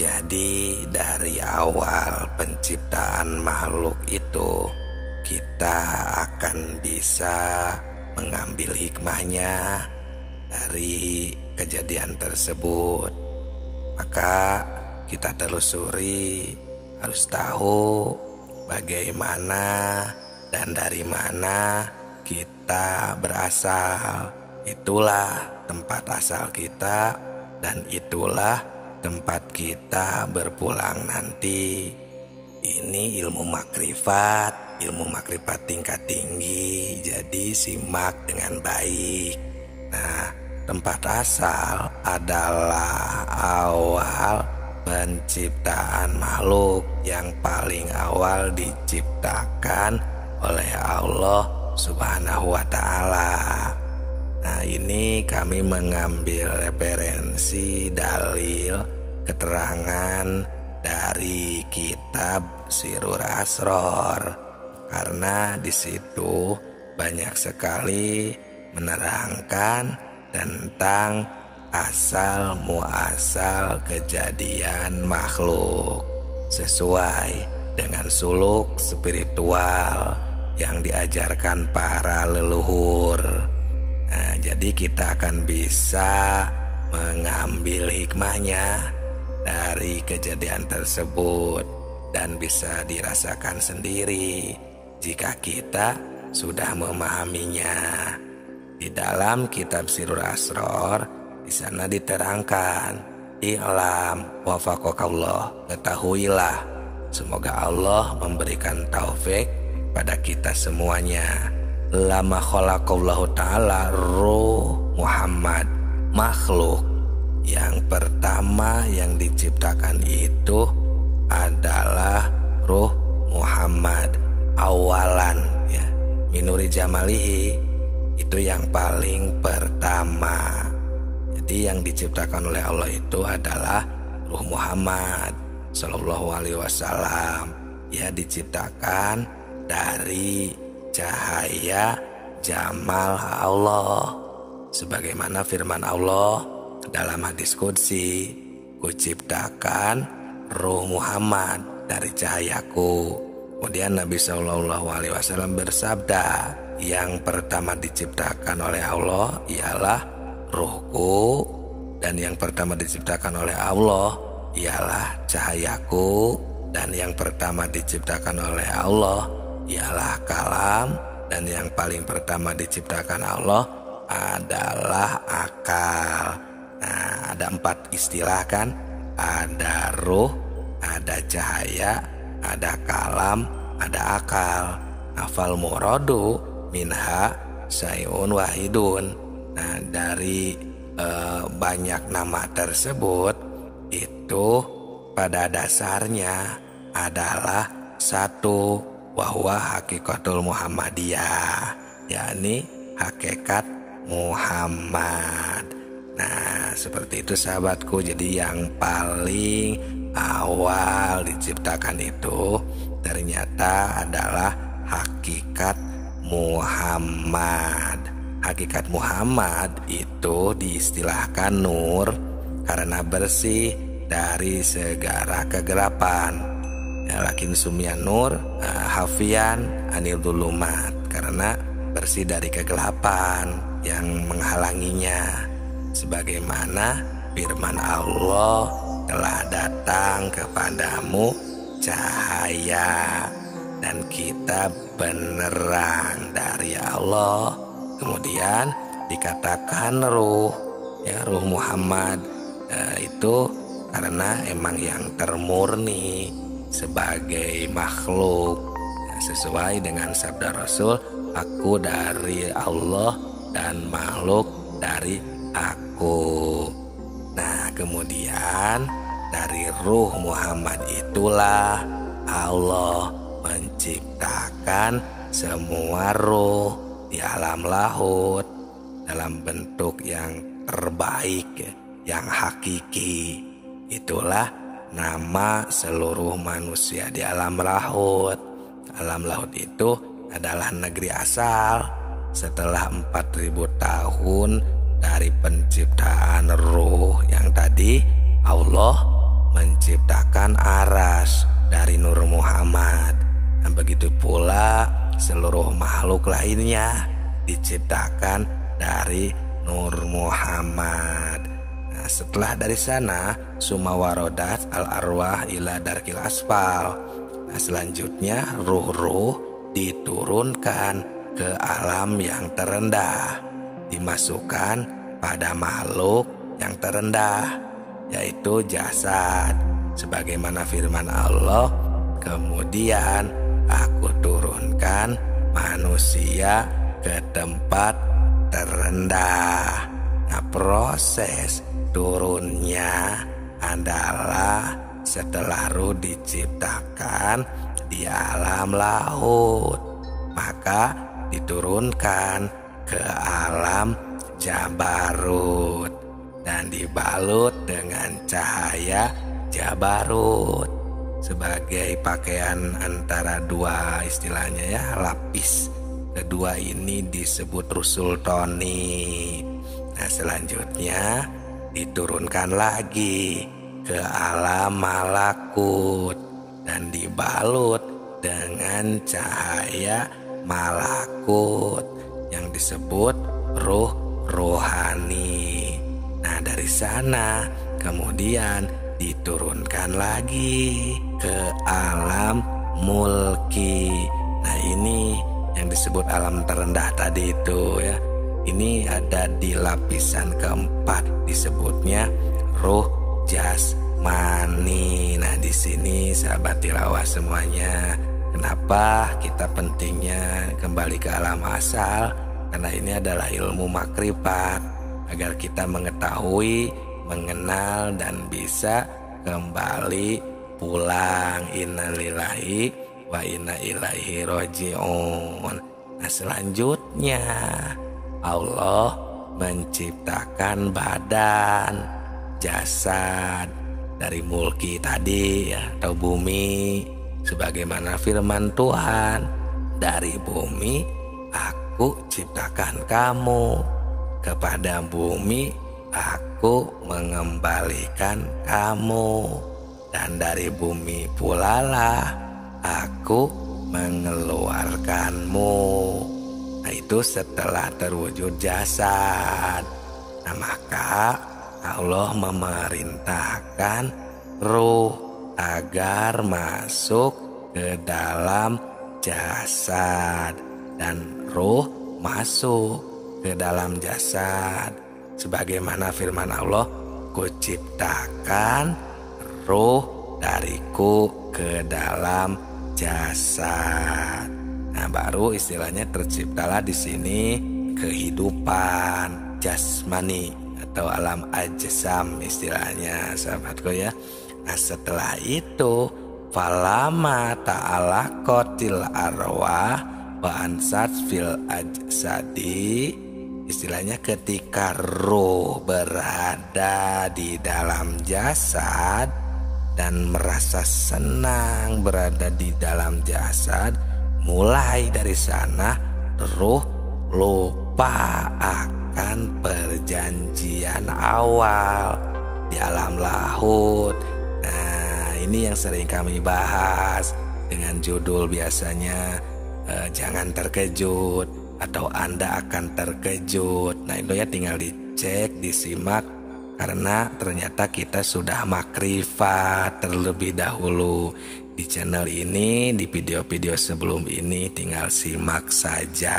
Jadi dari awal penciptaan makhluk itu kita akan bisa mengambil hikmahnya dari kejadian tersebut. Maka kita telusuri, harus tahu bagaimana dan dari mana kita berasal. Itulah tempat asal kita dan itulah tempat kita berpulang nanti. Ini ilmu makrifat tingkat tinggi, jadi simak dengan baik. Nah, tempat asal adalah awal penciptaan makhluk yang paling awal diciptakan oleh Allah Subhanahu wa ta'ala. Nah, ini kami mengambil referensi dalil keterangan dari kitab Sirrul Asror, karena di situ banyak sekali menerangkan tentang asal muasal kejadian makhluk sesuai dengan suluk spiritual yang diajarkan para leluhur. Nah, jadi kita akan bisa mengambil hikmahnya dari kejadian tersebut dan bisa dirasakan sendiri jika kita sudah memahaminya. Di dalam kitab Sirrul Asror di sana diterangkan, "I'lam wafaqakallah," ketahuilah, semoga Allah memberikan taufik pada kita semuanya. Lama khalaqallahu ta'ala ruh Muhammad, makhluk yang pertama yang diciptakan itu adalah ruh Muhammad awalan, ya, minuri jamalihi, itu yang paling pertama. Jadi yang diciptakan oleh Allah itu adalah ruh Muhammad Sallallahu Alaihi Wasallam. Ya, diciptakan dari cahaya jamal Allah, sebagaimana firman Allah dalam hadis qudsi, "Kuciptakan ruh Muhammad dari cahayaku." Kemudian Nabi SAW bersabda, yang pertama diciptakan oleh Allah ialah ruhku, dan yang pertama diciptakan oleh Allah ialah cahayaku, dan yang pertama diciptakan oleh Allah ialah kalam, dan yang paling pertama diciptakan Allah adalah akal. Nah, ada 4 istilah kan, ada ruh, ada cahaya, ada kalam, ada akal. Nafal muradu minha sayun wahidun. Nah, dari banyak nama tersebut itu pada dasarnya adalah satu, wahwa hakikatul Muhammadiyah, yakni hakikat Muhammad. Nah, seperti itu sahabatku. Jadi yang paling awal diciptakan itu ternyata adalah hakikat Muhammad. Hakikat Muhammad itu diistilahkan nur karena bersih dari segala kegelapan. Ya, lakin sumyan nur hafian anil dulumat, karena bersih dari kegelapan yang menghalanginya. Sebagaimana firman Allah, "Telah datang kepadamu cahaya dan kita benerang dari Allah." Kemudian dikatakan ruh, ya, ruh Muhammad itu karena emang yang termurni sebagai makhluk, ya, sesuai dengan sabda Rasul, "Aku dari Allah dan makhluk dari aku." Nah, kemudian dari ruh Muhammad itulah Allah menciptakan semua ruh di alam lahut dalam bentuk yang terbaik, yang hakiki. Itulah nama seluruh manusia di alam lahut. Alam lahut itu adalah negeri asal. Setelah 4000 tahun dari penciptaan ruh yang tadi, Allah menciptakan aras dari Nur Muhammad. Dan begitu pula seluruh makhluk lainnya diciptakan dari Nur Muhammad. Nah, setelah dari sana summa warodat al arwah ila darkil asfal. Nah, selanjutnya ruh-ruh diturunkan ke alam yang terendah, dimasukkan pada makhluk yang terendah, yaitu jasad. Sebagaimana firman Allah, kemudian aku turunkan manusia ke tempat terendah. Nah, proses turunnya adalah setelah ruh diciptakan di alam laut, maka diturunkan ke alam Jabarut dan dibalut dengan cahaya Jabarut sebagai pakaian antara dua istilahnya ya, lapis kedua ini disebut Rusultoni. Nah, selanjutnya diturunkan lagi ke alam malakut dan dibalut dengan cahaya malakut yang disebut ruh rohani. Nah, dari sana kemudian diturunkan lagi ke alam mulki. Nah, ini yang disebut alam terendah tadi itu ya. Ini ada di lapisan keempat, disebutnya ruh jasmani. Nah, di sini sahabat tilawah semuanya, kenapa kita pentingnya kembali ke alam asal? Karena ini adalah ilmu makrifat, agar kita mengetahui, mengenal, dan bisa kembali pulang. Innalillahi wa inna ilaihi roji'un. Nah, selanjutnya Allah menciptakan badan, jasad dari mulki tadi ya, atau bumi. Sebagaimana firman Tuhan, dari bumi aku ciptakan kamu, kepada bumi aku mengembalikan kamu, dan dari bumi pula lah aku mengeluarkanmu. Nah, itu setelah terwujud jasad. Nah, maka Allah memerintahkan ruh agar masuk ke dalam jasad, dan ruh masuk ke dalam jasad. Sebagaimana firman Allah, kuciptakan ruh dariku ke dalam jasad. Nah, baru istilahnya terciptalah di sini kehidupan jasmani atau alam ajsam istilahnya, sahabatku ya. Nah, setelah itu falama ta'ala qatil arwah wa ansat fil ajsadi. Istilahnya ketika roh berada di dalam jasad dan merasa senang berada di dalam jasad, mulai dari sana roh lupa akan perjanjian awal di alam laut. Nah, ini yang sering kami bahas dengan judul biasanya jangan terkejut atau Anda akan terkejut. Nah, itu ya tinggal dicek, disimak, karena ternyata kita sudah makrifat terlebih dahulu di channel ini. Di video-video sebelum ini tinggal simak saja.